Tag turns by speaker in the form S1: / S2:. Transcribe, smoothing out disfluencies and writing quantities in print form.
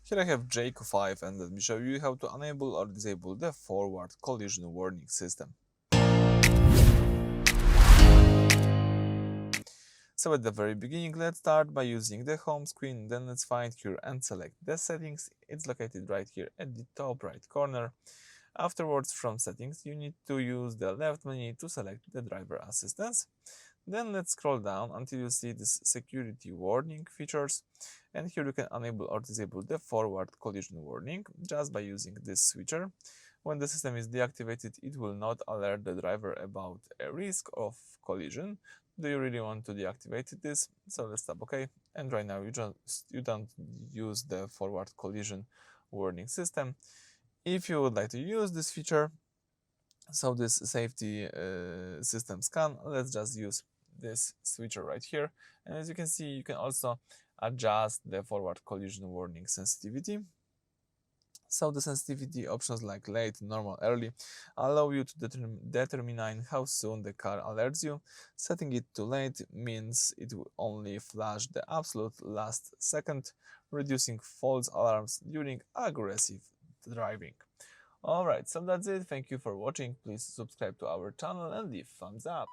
S1: Here I have JAECOO5 and let me show you how to enable or disable the forward collision warning system. So at the very beginning, let's start by using the home screen, then let's find here and select the settings. It's located right here at the top right corner. Afterwards, from settings, you need to use the left menu to select the driver assistance. Then let's scroll down until you see this security warning features, and here you can enable or disable the forward collision warning just by using this switcher. When the system is deactivated, it will not alert the driver about a risk of collision. Do you really want to deactivate this? So let's tap OK. And right now you don't use the forward collision warning system. If you would like to use this feature, so this safety system scan, let's just use this switcher right here. And as you can see, you can also adjust the forward collision warning sensitivity. So the sensitivity options like late, normal, early allow you to determine how soon the car alerts you. Setting it to late means it will only flash the absolute last second, reducing false alarms during aggressive driving. Alright, so that's it. Thank you for watching. Please subscribe to our channel and leave thumbs up.